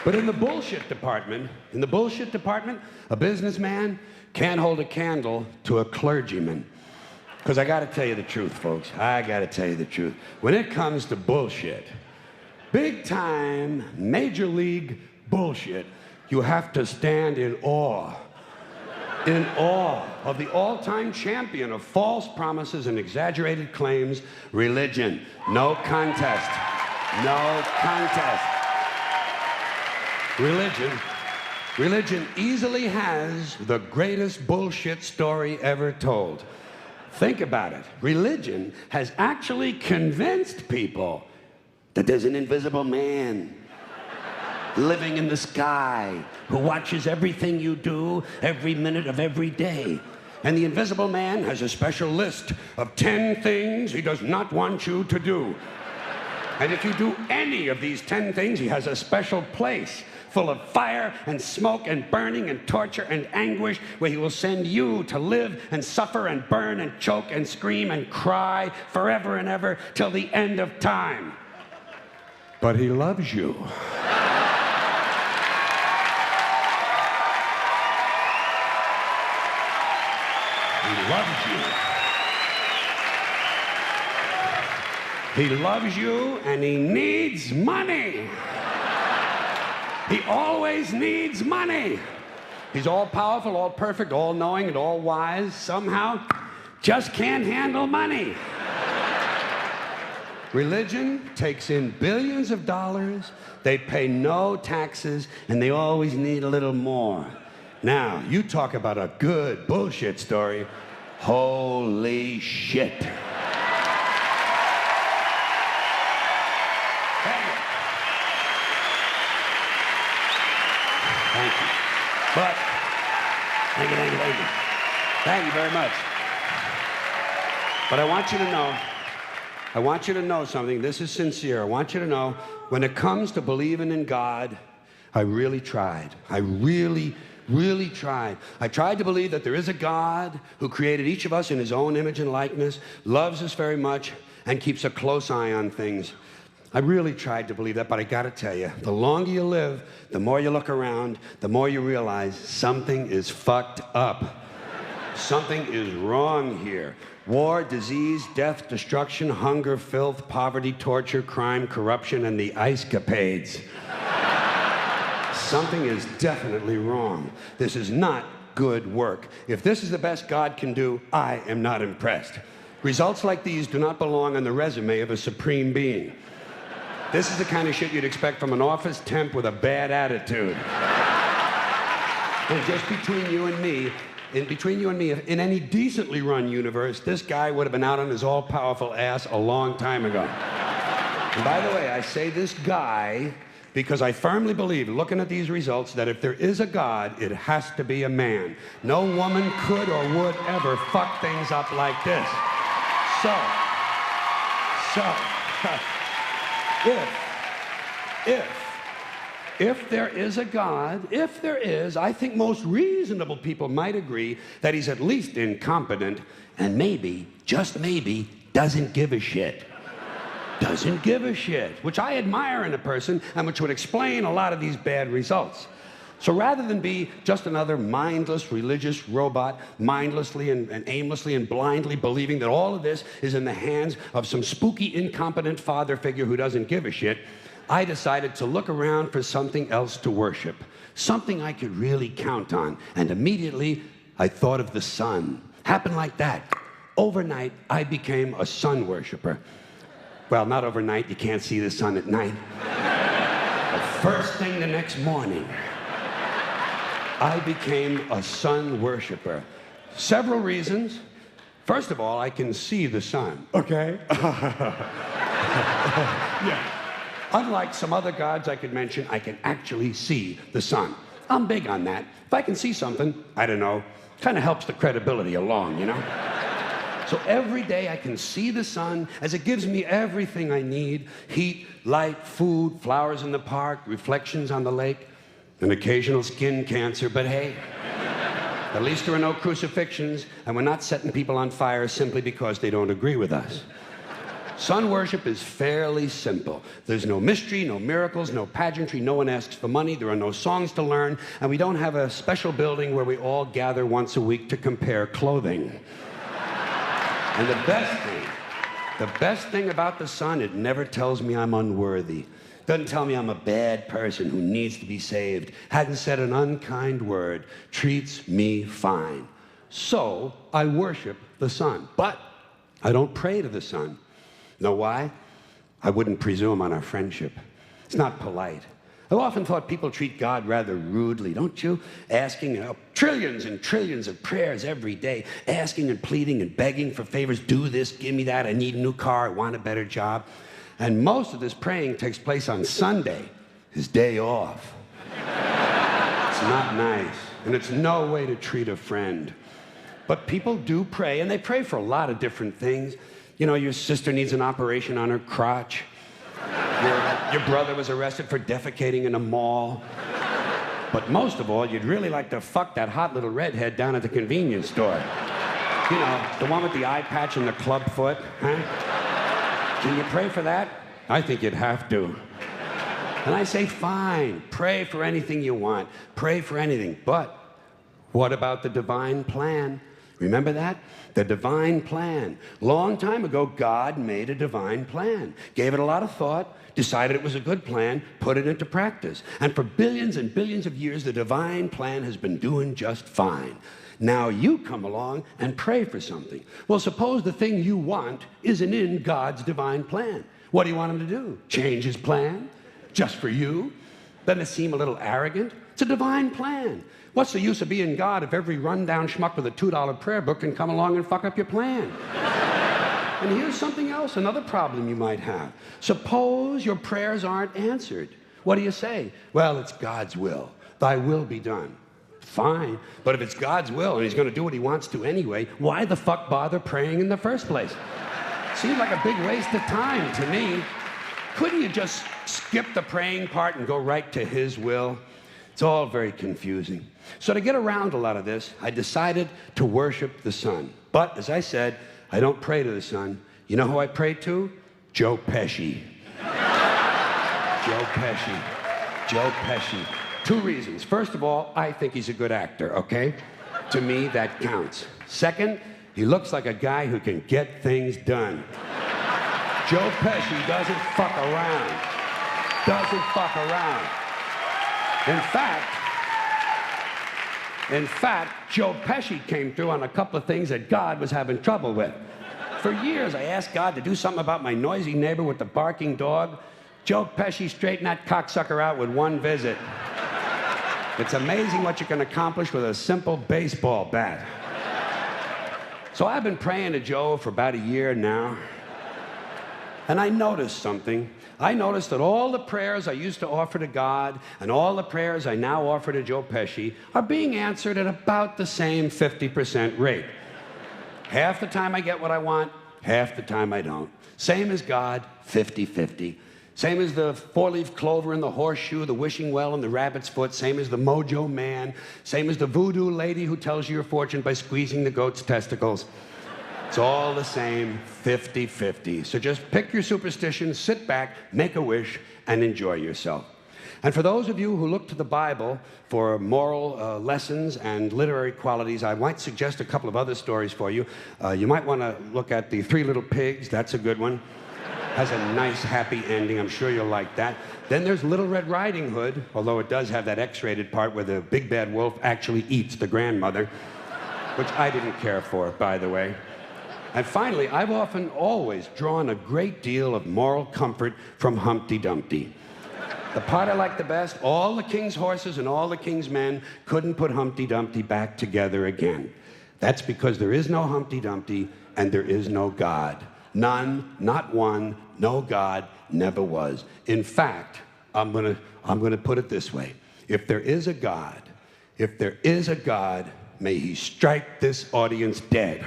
But in the bullshit department, a businessman can't hold a candle to a clergyman. Because I got to tell you the truth, folks. I got to tell you the truth. When it comes to bullshit, big time, major league bullshit, you have to stand in awe of the all-time champion of false promises and exaggerated claims, religion. No contest. No contest. Religion easily has the greatest bullshit story ever told. Think about it. Religion has actually convinced people that there's an invisible man living in the sky who watches everything you do every minute of every day. And the invisible man has a special list of 10 things he does not want you to do. And if you do any of these 10 things, he has a special place full of fire and smoke and burning and torture and anguish where he will send you to live and suffer and burn and choke and scream and cry forever and ever till the end of time. But he loves you. He loves you. He loves you and he needs money. He always needs money. He's all powerful, all perfect, all knowing, and all wise. Somehow, just can't handle money. Religion takes in billions of dollars. They pay no taxes, and they always need a little more. Now, you talk about a good bullshit story. Holy shit. Thank you. But, thank you very much. But I want you to know something. This is sincere. I want you to know, when it comes to believing in God, I really tried. I really tried. I tried to believe that there is a God who created each of us in his own image and likeness, loves us very much, and keeps a close eye on things. I really tried to believe that, but I gotta tell you, the longer you live, the more you look around, the more you realize something is fucked up. Something is wrong here. War, disease, death, destruction, hunger, filth, poverty, torture, crime, corruption, and the ice-capades. Something is definitely wrong. This is not good work. If this is the best God can do, I am not impressed. Results like these do not belong on the resume of a supreme being. This is the kind of shit you'd expect from an office temp with a bad attitude. And just between you and me, in any decently run universe, this guy would have been out on his all-powerful ass a long time ago. And by the way, I say this guy because I firmly believe, looking at these results, that if there is a God, it has to be a man. No woman could or would ever fuck things up like this. If there is a God, I think most reasonable people might agree that he's at least incompetent and maybe, just maybe, doesn't give a shit. Doesn't give a shit, which I admire in a person and which would explain a lot of these bad results. So rather than be just another mindless religious robot, mindlessly and aimlessly and blindly believing that all of this is in the hands of some spooky, incompetent father figure who doesn't give a shit, I decided to look around for something else to worship, something I could really count on. And immediately, I thought of the sun. Happened like that. Overnight, I became a sun worshiper. Well, not overnight. You can't see the sun at night. But first thing the next morning, I became a sun worshiper. Several reasons. First of all, I can see the sun, okay? Yeah. Unlike some other gods I could mention, I can actually see the sun. I'm big on that. If I can see something, I don't know, kind of helps the credibility along, you know? So every day I can see the sun as it gives me everything I need: heat, light, food, flowers in the park, reflections on the lake, an occasional skin cancer, but hey, at least there are no crucifixions, and we're not setting people on fire simply because they don't agree with us. Sun worship is fairly simple. There's no mystery, no miracles, no pageantry, no one asks for money, there are no songs to learn, and we don't have a special building where we all gather once a week to compare clothing. And the best thing about the sun, it never tells me I'm unworthy. Doesn't tell me I'm a bad person who needs to be saved. Hadn't said an unkind word. Treats me fine. So I worship the sun. But I don't pray to the sun. Know why? I wouldn't presume on our friendship. It's not polite. I've often thought people treat God rather rudely, don't you? Asking trillions and trillions of prayers every day, asking and pleading and begging for favors. Do this, give me that, I need a new car, I want a better job. And most of this praying takes place on Sunday, his day off. It's not nice, and it's no way to treat a friend. But people do pray, and they pray for a lot of different things. You know, your sister needs an operation on her crotch. Your brother was arrested for defecating in a mall. But most of all, you'd really like to fuck that hot little redhead down at the convenience store. You know, the one with the eye patch and the club foot, huh? Can you pray for that? I think you'd have to. And I say, fine, pray for anything you want. Pray for anything. But what about the divine plan? Remember that? The divine plan. Long time ago, God made a divine plan. Gave it a lot of thought, decided it was a good plan, put it into practice. And for billions and billions of years, the divine plan has been doing just fine. Now you come along and pray for something. Well, suppose the thing you want isn't in God's divine plan. What do you want him to do? Change his plan? Just for you? Doesn't it seem a little arrogant? It's a divine plan. What's the use of being God if every rundown schmuck with a $2 prayer book can come along and fuck up your plan? And here's something else, another problem you might have. Suppose your prayers aren't answered. What do you say? Well, it's God's will. Thy will be done. Fine, but if it's God's will and he's going to do what he wants to anyway, why the fuck bother praying in the first place? Seems like a big waste of time to me. Couldn't you just skip the praying part and go right to his will? It's all very confusing. So to get around a lot of this, I decided to worship the sun. But as I said, I don't pray to the sun. You know who I pray to? Joe Pesci. Joe Pesci. Joe Pesci. Two reasons. First of all, I think he's a good actor, okay? To me, that counts. Second, he looks like a guy who can get things done. Joe Pesci doesn't fuck around. Doesn't fuck around. In fact, Joe Pesci came through on a couple of things that God was having trouble with. For years, I asked God to do something about my noisy neighbor with the barking dog. Joe Pesci straightened that cocksucker out with one visit. It's amazing what you can accomplish with a simple baseball bat. So I've been praying to Joe for about a year now. And I noticed something. I noticed that all the prayers I used to offer to God and all the prayers I now offer to Joe Pesci are being answered at about the same 50% rate. Half the time I get what I want, half the time I don't. Same as God, 50-50. Same as the four-leaf clover and the horseshoe, the wishing well and the rabbit's foot. Same as the mojo man. Same as the voodoo lady who tells you your fortune by squeezing the goat's testicles. It's all the same, 50-50. So just pick your superstition, sit back, make a wish, and enjoy yourself. And for those of you who look to the Bible for moral lessons and literary qualities, I might suggest a couple of other stories for you. You might want to look at The Three Little Pigs. That's a good one. Has a nice, happy ending. I'm sure you'll like that. Then there's Little Red Riding Hood, although it does have that X-rated part where the big bad wolf actually eats the grandmother, which I didn't care for, by the way. And finally, I've often always drawn a great deal of moral comfort from Humpty Dumpty. The part I like the best, all the king's horses and all the king's men couldn't put Humpty Dumpty back together again. That's because there is no Humpty Dumpty and there is no God. None, not one, no God, never was. In fact, I'm gonna put it this way. If there is a God, may he strike this audience dead.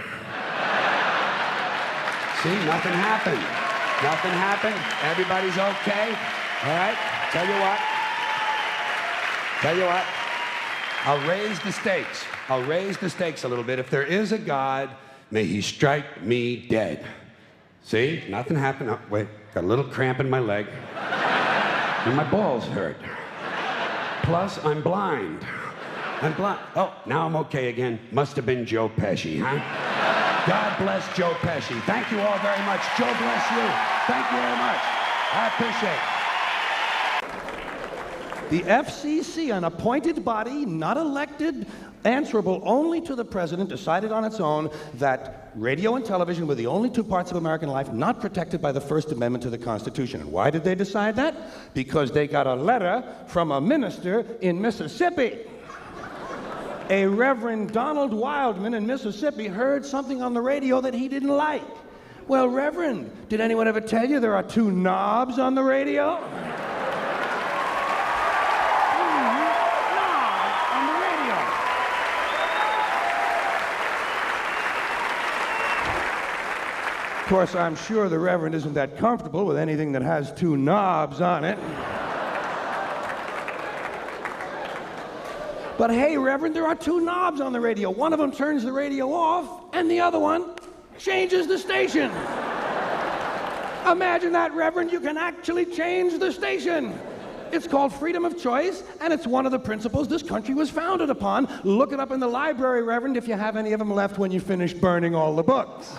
See, nothing happened. Nothing happened. Everybody's okay. All right? Tell you what. I'll raise the stakes. I'll raise the stakes a little bit. If there is a God, may he strike me dead. See, nothing happened. Oh, wait, got a little cramp in my leg. And my balls hurt. Plus, I'm blind. I'm blind. Oh, now I'm okay again. Must have been Joe Pesci, huh? God bless Joe Pesci. Thank you all very much. Joe bless you. Thank you very much. I appreciate it. The FCC, an appointed body, not elected, answerable only to the president, decided on its own that radio and television were the only two parts of American life not protected by the First Amendment to the Constitution. And why did they decide that? Because they got a letter from a minister in Mississippi. A Reverend Donald Wildman in Mississippi heard something on the radio that he didn't like. Well, Reverend, did anyone ever tell you there are two knobs on the radio? Of course, I'm sure the Reverend isn't that comfortable with anything that has two knobs on it. But hey, Reverend, there are two knobs on the radio. One of them turns the radio off, and the other one changes the station. Imagine that, Reverend. You can actually change the station. It's called freedom of choice, and it's one of the principles this country was founded upon. Look it up in the library, Reverend, if you have any of them left when you finish burning all the books.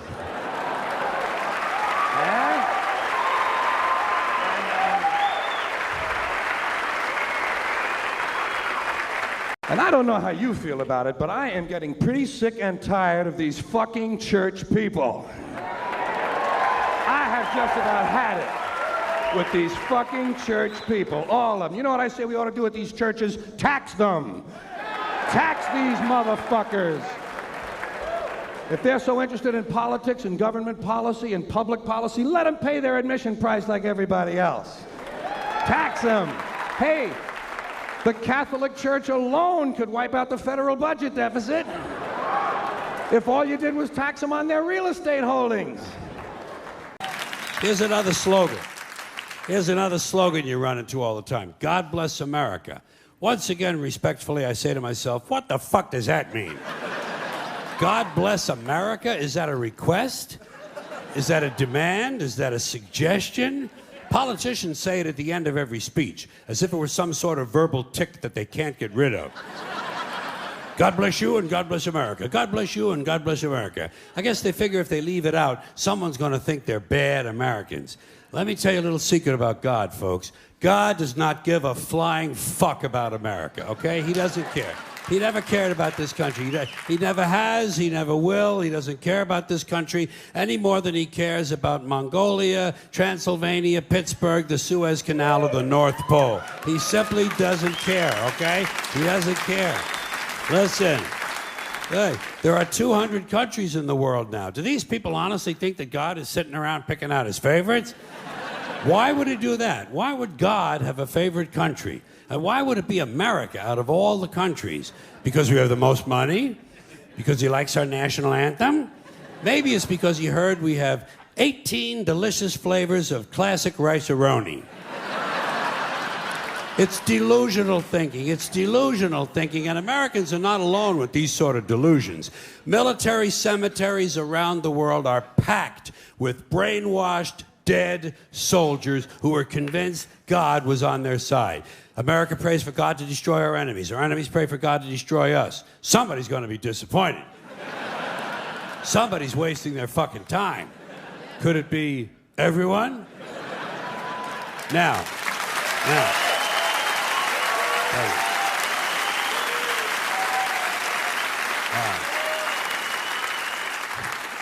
And I don't know how you feel about it, but I am getting pretty sick and tired of these fucking church people. I have just about had it with these fucking church people, all of them. You know what I say we ought to do at these churches? Tax them. Tax these motherfuckers. If they're so interested in politics and government policy and public policy, let them pay their admission price like everybody else. Tax them. Hey, the Catholic Church alone could wipe out the federal budget deficit if all you did was tax them on their real estate holdings. Here's another slogan. Here's another slogan you run into all the time. God bless America. Once again, respectfully, I say to myself, what the fuck does that mean? God bless America? Is that a request? Is that a demand? Is that a suggestion? Politicians say it at the end of every speech, as if it were some sort of verbal tic that they can't get rid of. God bless you and God bless America. God bless you and God bless America. I guess they figure if they leave it out, someone's going to think they're bad Americans. Let me tell you a little secret about God, folks. God does not give a flying fuck about America, okay? He doesn't care. He never cared about this country. He never has, he never will. He doesn't care about this country any more than he cares about Mongolia, Transylvania, Pittsburgh, the Suez Canal, or the North Pole. He simply doesn't care, okay? He doesn't care. Listen, hey, there are 200 countries in the world now. Do these people honestly think that God is sitting around picking out his favorites? Why would he do that? Why would God have a favorite country? And why would it be America out of all the countries? Because we have the most money? Because he likes our national anthem? Maybe it's because he heard we have 18 delicious flavors of classic rice-a-roni. It's delusional thinking. It's delusional thinking, and Americans are not alone with these sort of delusions. Military cemeteries around the world are packed with brainwashed, dead soldiers who were convinced God was on their side. America prays for God to destroy our enemies. Our enemies pray for God to destroy us. Somebody's going to be disappointed. Somebody's wasting their fucking time. Could it be everyone? Now.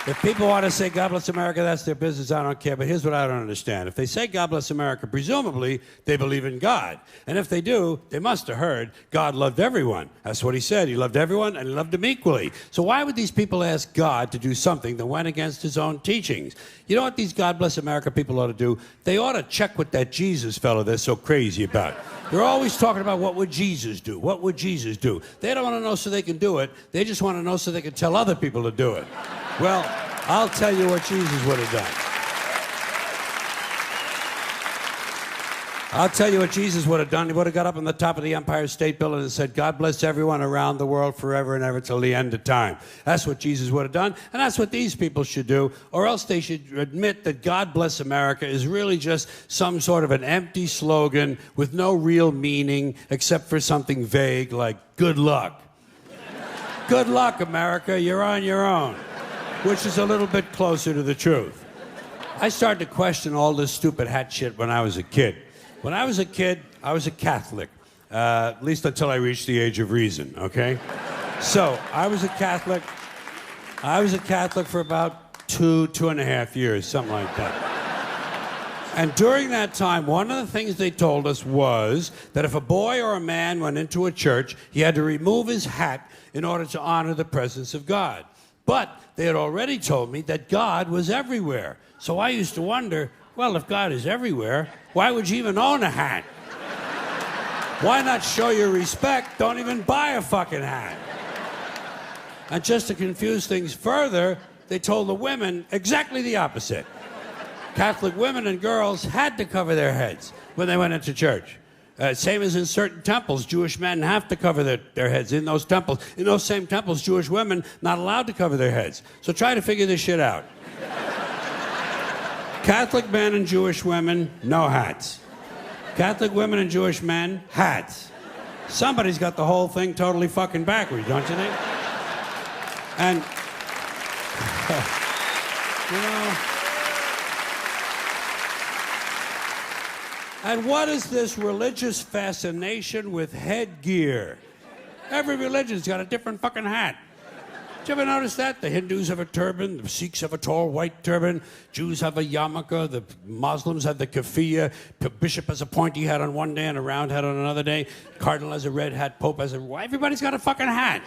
If people want to say God bless America, that's their business. I don't care. But here's what I don't understand. If they say God bless America, presumably they believe in God. And if they do, they must have heard God loved everyone. That's what he said. He loved everyone and he loved them equally. So why would these people ask God to do something that went against his own teachings? You know what these God bless America people ought to do? They ought to check with that Jesus fellow they're so crazy about. They're always talking about what would Jesus do? What would Jesus do? They don't want to know so they can do it. They just want to know so they can tell other people to do it. Well, I'll tell you what Jesus would have done. I'll tell you what Jesus would have done. He would have got up on the top of the Empire State Building and said, God bless everyone around the world forever and ever till the end of time. That's what Jesus would have done, and that's what these people should do, or else they should admit that God bless America is really just some sort of an empty slogan with no real meaning except for something vague like good luck. Good luck, America, you're on your own, which is a little bit closer to the truth. I started to question all this stupid hat shit when I was a kid. When I was a kid, I was a Catholic, at least until I reached the age of reason, okay? So, I was a Catholic for about 2.5 years, something like that. And during that time, one of the things they told us was that if a boy or a man went into a church, he had to remove his hat in order to honor the presence of God. But they had already told me that God was everywhere. So I used to wonder, well, if God is everywhere, why would you even own a hat? Why not show your respect? Don't even buy a fucking hat. And just to confuse things further, they told the women exactly the opposite. Catholic women and girls had to cover their heads when they went into church. Same as in certain temples, Jewish men have to cover their heads in those temples. In those same temples, Jewish women not allowed to cover their heads. So try to figure this shit out. Catholic men and Jewish women, no hats. Catholic women and Jewish men, hats. Somebody's got the whole thing totally fucking backwards, don't you think? And, you know... And what is this religious fascination with headgear? Every religion's got a different fucking hat. Did you ever notice that? The Hindus have a turban, the Sikhs have a tall white turban, Jews have a yarmulke, the Muslims have the keffiyeh, the bishop has a pointy hat on one day and a round hat on another day, cardinal has a red hat, pope has a... Everybody's got a fucking hat.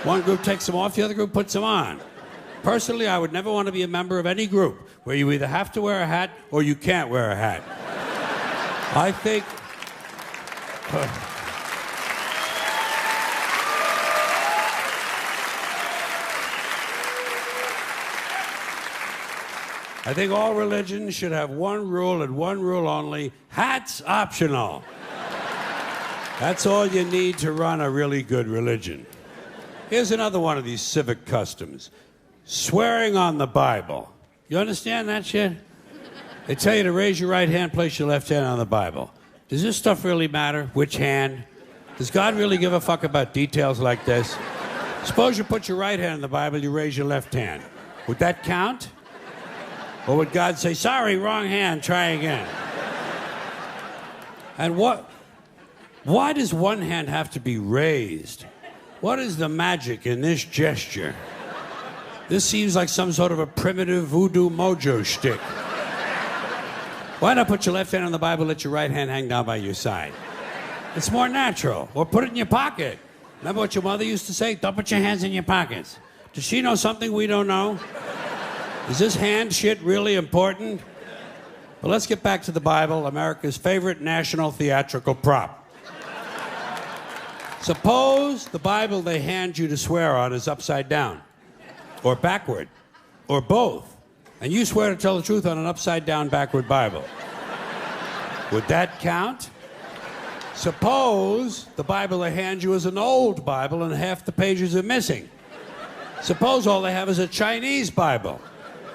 One group takes them off, the other group puts them on. Personally, I would never want to be a member of any group where you either have to wear a hat or you can't wear a hat. I think... I think all religions should have one rule and one rule only: hats optional. That's all you need to run a really good religion. Here's another one of these civic customs. Swearing on the Bible. You understand that shit? They tell you to raise your right hand, place your left hand on the Bible. Does this stuff really matter? Which hand? Does God really give a fuck about details like this? Suppose you put your right hand in the Bible, you raise your left hand. Would that count? Or would God say, sorry, wrong hand, try again? And why does one hand have to be raised? What is the magic in this gesture? This seems like some sort of a primitive voodoo mojo shtick. Why not put your left hand on the Bible, let your right hand hang down by your side? It's more natural. Or put it in your pocket. Remember what your mother used to say? Don't put your hands in your pockets. Does she know something we don't know? Is this hand shit really important? But let's get back to the Bible, America's favorite national theatrical prop. Suppose the Bible they hand you to swear on is upside down, or backward, or both, and you swear to tell the truth on an upside down, backward Bible. Would that count? Suppose the Bible they hand you is an old Bible and half the pages are missing. Suppose all they have is a Chinese Bible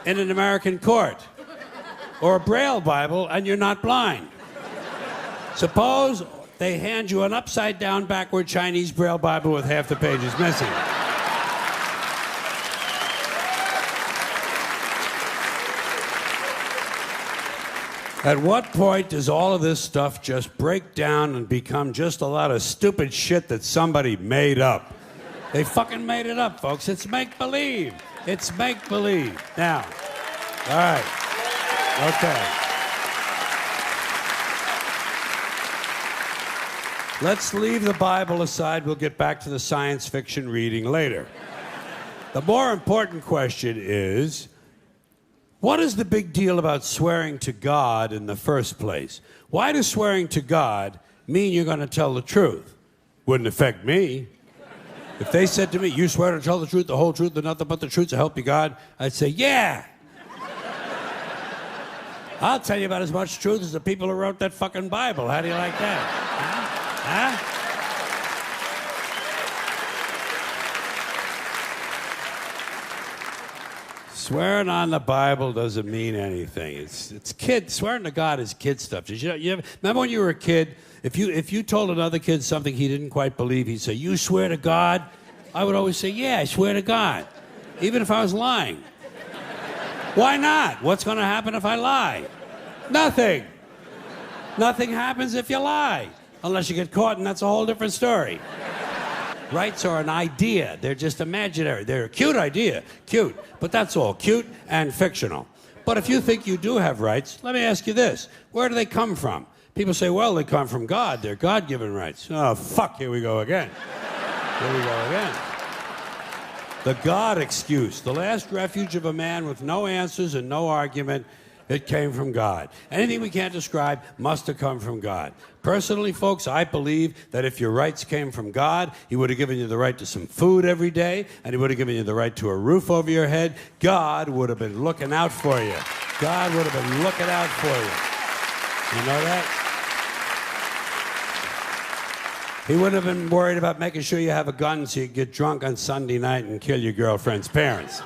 in an American court, or a Braille Bible and you're not blind. Suppose they hand you an upside down, backward Chinese Braille Bible with half the pages missing. At what point does all of this stuff just break down and become just a lot of stupid shit that somebody made up? They fucking made it up, folks. It's make-believe. It's make-believe. Now, all right. Okay. Let's leave the Bible aside. We'll get back to the science fiction reading later. The more important question is, what is the big deal about swearing to God in the first place? Why does swearing to God mean you're going to tell the truth? Wouldn't affect me. If they said to me, you swear to tell the truth, the whole truth, and nothing but the truth to help you God, I'd say, yeah. I'll tell you about as much truth as the people who wrote that fucking Bible. How do you like that? Huh? Swearing on the Bible doesn't mean anything. It's kid. Swearing to God is kid stuff. Remember when you were a kid, if you told another kid something he didn't quite believe, he'd say, "You swear to God?" I would always say, "Yeah, I swear to God," even if I was lying. Why not? What's going to happen if I lie? Nothing. Nothing happens if you lie, unless you get caught, and that's a whole different story. Rights are an idea. They're just imaginary. They're a cute idea. Cute. But that's all. Cute and fictional. But if you think you do have rights, let me ask you this. Where do they come from? People say, well, they come from God. They're God-given rights. Oh, fuck, here we go again. Here we go again. The God excuse. The last refuge of a man with no answers and no argument. It came from God. Anything we can't describe must have come from God. Personally, folks, I believe that if your rights came from God, he would have given you the right to some food every day, and he would have given you the right to a roof over your head. God would have been looking out for you. God would have been looking out for you. You know that? He wouldn't have been worried about making sure you have a gun so you can get drunk on Sunday night and kill your girlfriend's parents.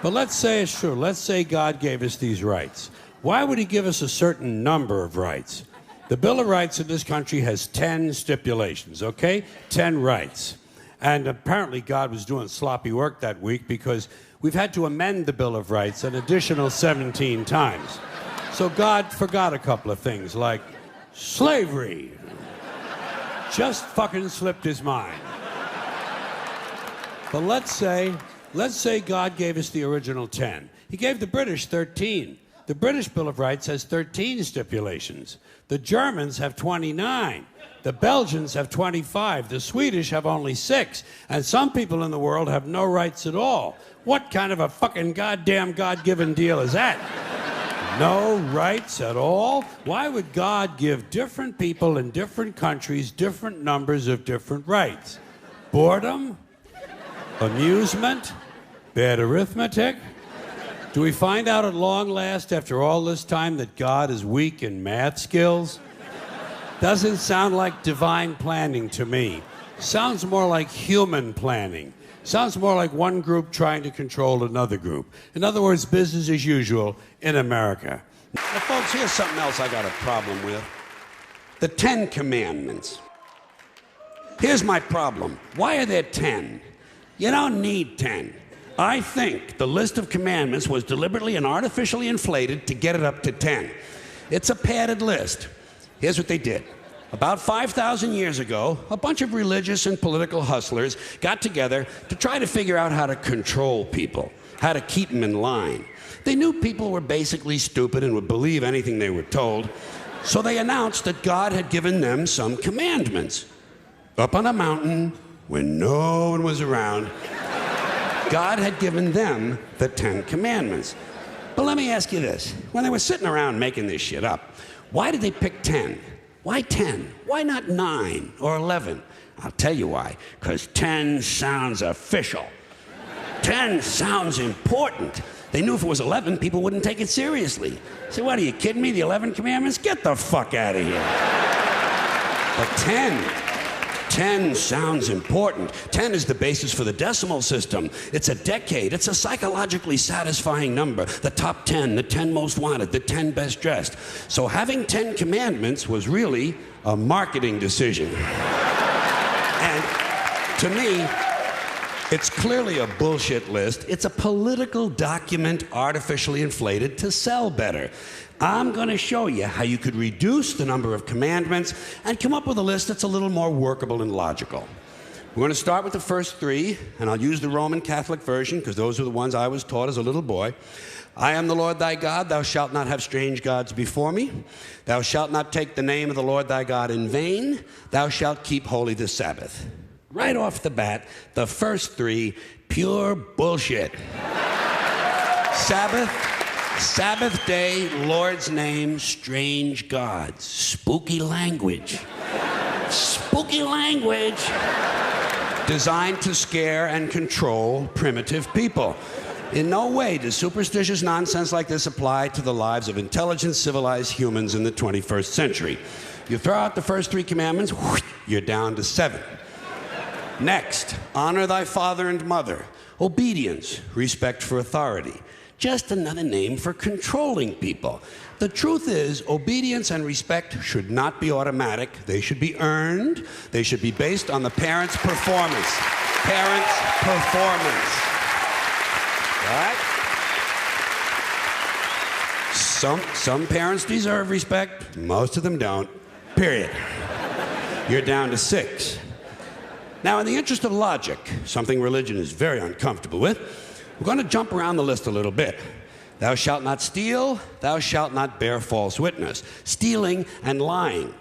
But let's say it's true. Let's say God gave us these rights. Why would he give us a certain number of rights? The Bill of Rights in this country has 10 stipulations, okay? 10 rights. And apparently God was doing sloppy work that week because we've had to amend the Bill of Rights an additional 17 times. So God forgot a couple of things like slavery. Just fucking slipped his mind. But let's say God gave us the original 10. He gave the British 13. The British Bill of Rights has 13 stipulations. The Germans have 29. The Belgians have 25. The Swedish have only 6. And some people in the world have no rights at all. What kind of a fucking goddamn God-given deal is that? No rights at all? Why would God give different people in different countries different numbers of different rights? Boredom? Amusement? Bad arithmetic? Do we find out at long last, after all this time, that God is weak in math skills? Doesn't sound like divine planning to me. Sounds more like human planning. Sounds more like one group trying to control another group. In other words, business as usual in America. Now, folks, here's something else I got a problem with. The 10 Commandments. Here's my problem. Why are there 10? You don't need 10. I think the list of commandments was deliberately and artificially inflated to get it up to 10. It's a padded list. Here's what they did. About 5,000 years ago, a bunch of religious and political hustlers got together to try to figure out how to control people, how to keep them in line. They knew people were basically stupid and would believe anything they were told, so they announced that God had given them some commandments. Up on a mountain, when no one was around, God had given them the 10 Commandments. But let me ask you this. When they were sitting around making this shit up, why did they pick 10? Why 10? Why not 9 or 11? I'll tell you why. Because 10 sounds official. 10 sounds important. They knew if it was 11, people wouldn't take it seriously. Say, what, are you kidding me? The 11 Commandments? Get the fuck out of here. But 10 sounds important. 10 is the basis for the decimal system. It's a decade. It's a psychologically satisfying number. The top 10, the 10 most wanted, the 10 best dressed. So having 10 commandments was really a marketing decision. And to me, it's clearly a bullshit list. It's a political document artificially inflated to sell better. I'm going to show you how you could reduce the number of commandments and come up with a list that's a little more workable and logical. We're going to start with the first 3, and I'll use the Roman Catholic version because those are the ones I was taught as a little boy. I am the Lord thy God. Thou shalt not have strange gods before me. Thou shalt not take the name of the Lord thy God in vain. Thou shalt keep holy the Sabbath. Right off the bat, the first 3, pure bullshit. Sabbath day, Lord's name, strange gods. Spooky language. Spooky language. Designed to scare and control primitive people. In no way does superstitious nonsense like this apply to the lives of intelligent, civilized humans in the 21st century. You throw out the first 3 commandments, you're down to 7. Next, honor thy father and mother. Obedience, respect for authority. Just another name for controlling people. The truth is, obedience and respect should not be automatic. They should be earned. They should be based on the parent's performance. Parents' performance. All right? Some parents deserve respect. Most of them don't. Period. You're down to 6. Now, in the interest of logic, something religion is very uncomfortable with, we're going to jump around the list a little bit. Thou shalt not steal, thou shalt not bear false witness. Stealing and lying.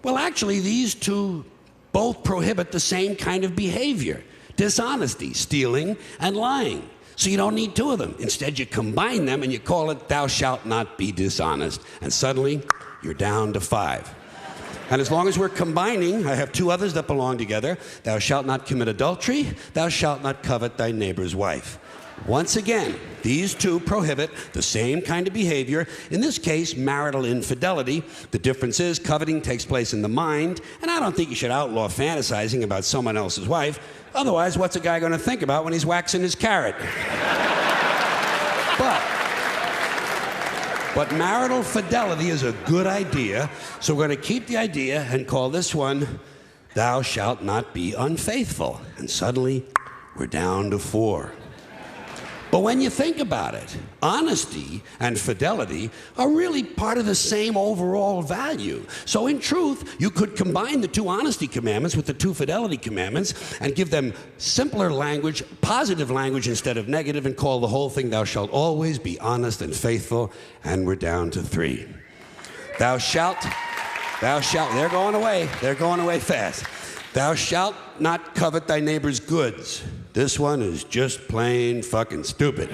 Well, actually, these two both prohibit the same kind of behavior. Dishonesty, stealing, and lying. So you don't need 2 of them. Instead, you combine them and you call it thou shalt not be dishonest. And suddenly, you're down to 5. And as long as we're combining, I have 2 others that belong together. Thou shalt not commit adultery, thou shalt not covet thy neighbor's wife. Once again, these 2 prohibit the same kind of behavior, in this case, marital infidelity. The difference is coveting takes place in the mind, and I don't think you should outlaw fantasizing about someone else's wife. Otherwise, what's a guy going to think about when he's waxing his carrot? But marital fidelity is a good idea, so we're going to keep the idea and call this one, thou shalt not be unfaithful. And suddenly, we're down to 4. But when you think about it, honesty and fidelity are really part of the same overall value. So in truth, you could combine the 2 honesty commandments with the 2 fidelity commandments and give them simpler language, positive language instead of negative, and call the whole thing, thou shalt always be honest and faithful, and we're down to 3. Thou shalt, they're going away fast. Thou shalt not covet thy neighbor's goods. This one is just plain fucking stupid.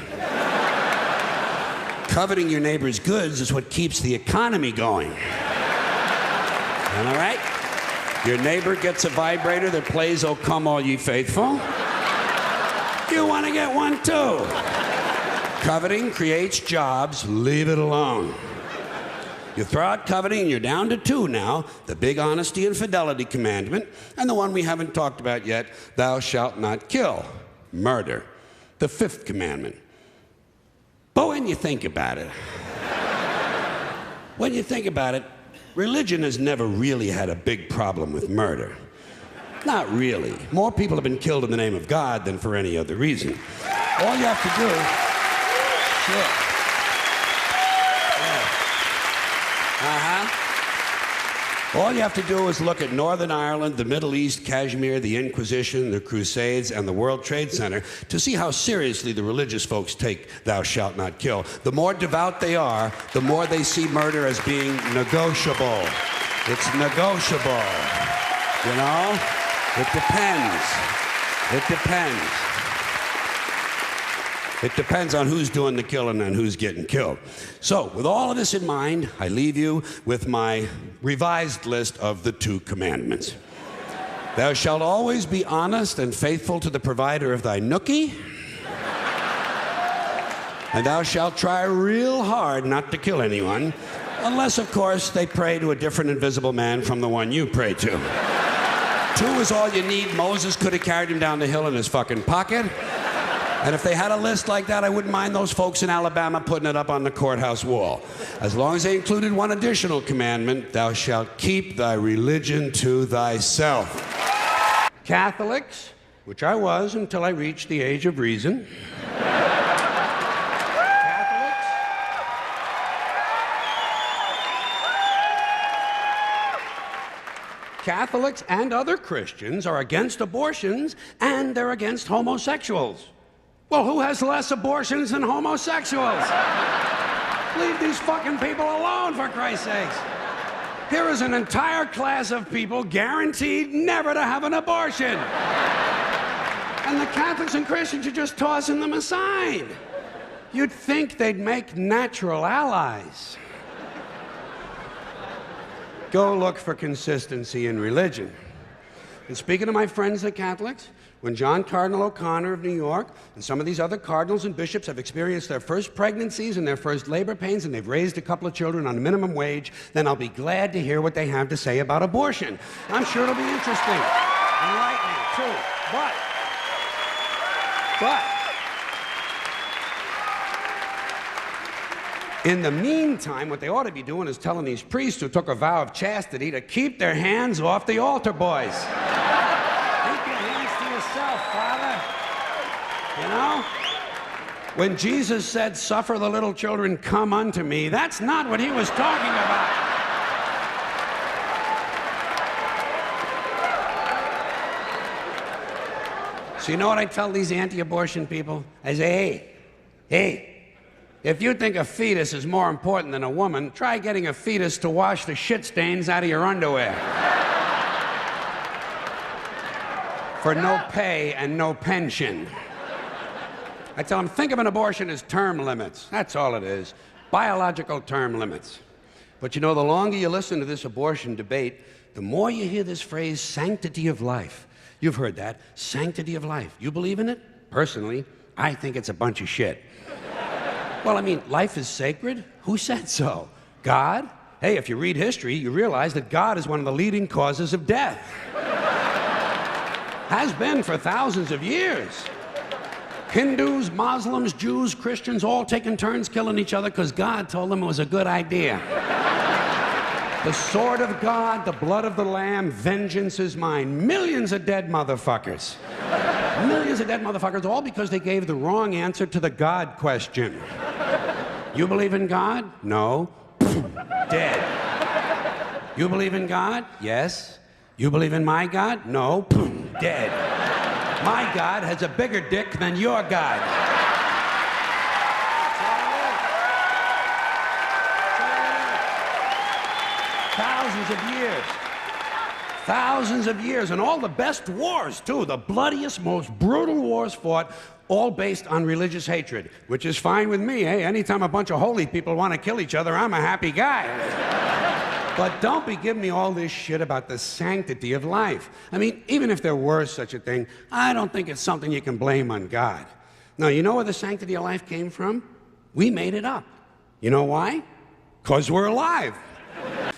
Coveting your neighbor's goods is what keeps the economy going. Am I right? Your neighbor gets a vibrator that plays "O Come All Ye Faithful." You want to get one too. Coveting creates jobs. Leave it alone. You throw out coveting and you're down to 2 now, the big honesty and fidelity commandment, and the one we haven't talked about yet, thou shalt not kill, murder, the 5th commandment. But when you think about it, religion has never really had a big problem with murder. Not really. More people have been killed in the name of God than for any other reason. All you have to do... Sure. All you have to do is look at Northern Ireland, the Middle East, Kashmir, the Inquisition, the Crusades, and the World Trade Center to see how seriously the religious folks take thou shalt not kill. The more devout they are, the more they see murder as being negotiable. It's negotiable. You know? It depends. It depends. It depends on who's doing the killing and who's getting killed. So, with all of this in mind, I leave you with my revised list of the 2 commandments. Thou shalt always be honest and faithful to the provider of thy nookie. And thou shalt try real hard not to kill anyone, unless, of course, they pray to a different invisible man from the one you pray to. 2 is all you need. Moses could have carried him down the hill in his fucking pocket. And if they had a list like that, I wouldn't mind those folks in Alabama putting it up on the courthouse wall. As long as they included one additional commandment, thou shalt keep thy religion to thyself. Catholics, which I was until I reached the age of reason. Catholics and other Christians are against abortions, and they're against homosexuals. Well, who has less abortions than homosexuals? Leave these fucking people alone, for Christ's sakes. Here is an entire class of people guaranteed never to have an abortion. And the Catholics and Christians are just tossing them aside. You'd think they'd make natural allies. Go look for consistency in religion. And speaking to my friends, the Catholics, when John Cardinal O'Connor of New York and some of these other cardinals and bishops have experienced their first pregnancies and their first labor pains and they've raised a couple of children on minimum wage, then I'll be glad to hear what they have to say about abortion. I'm sure it'll be interesting. Enlightening, too. But, in the meantime, what they ought to be doing is telling these priests who took a vow of chastity to keep their hands off the altar boys. Keep your hands to yourself, Father. You know? When Jesus said, "Suffer the little children, come unto me," that's not what he was talking about. So you know what I tell these anti-abortion people? I say, hey, if you think a fetus is more important than a woman, try getting a fetus to wash the shit stains out of your underwear. For no pay and no pension. I tell them, think of an abortion as term limits. That's all it is. Biological term limits. But you know, the longer you listen to this abortion debate, the more you hear this phrase, sanctity of life. You've heard that, sanctity of life. You believe in it? Personally, I think it's a bunch of shit. Well, I mean, life is sacred? Who said so? God? Hey, if you read history, you realize that God is one of the leading causes of death. Has been for thousands of years. Hindus, Muslims, Jews, Christians, all taking turns killing each other because God told them it was a good idea. The sword of God, the blood of the Lamb, vengeance is mine. Millions of dead motherfuckers. Millions of dead motherfuckers, all because they gave the wrong answer to the God question. You believe in God? No. Dead. You believe in God? Yes. You believe in my God? No. Dead. My God has a bigger dick than your God. Thousands of years. Thousands of years, and all the best wars, too. The bloodiest, most brutal wars fought, all based on religious hatred, which is fine with me. Hey, anytime a bunch of holy people want to kill each other, I'm a happy guy. But don't be giving me all this shit about the sanctity of life. I mean, even if there were such a thing, I don't think it's something you can blame on God. Now, you know where the sanctity of life came from? We made it up. You know why? 'Cause we're alive.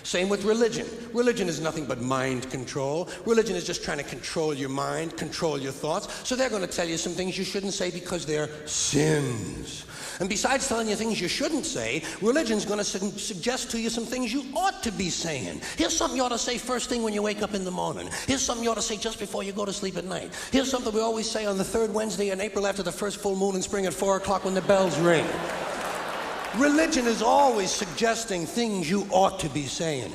Same with religion. Religion is nothing but mind control. Religion is just trying to control your mind, control your thoughts. So they're going to tell you some things you shouldn't say because they're sins. And besides telling you things you shouldn't say, religion's going to suggest to you some things you ought to be saying. Here's something you ought to say first thing when you wake up in the morning. Here's something you ought to say just before you go to sleep at night. Here's something we always say on the third Wednesday in April after the first full moon in spring at 4 o'clock when the bells ring. Religion is always suggesting things you ought to be saying.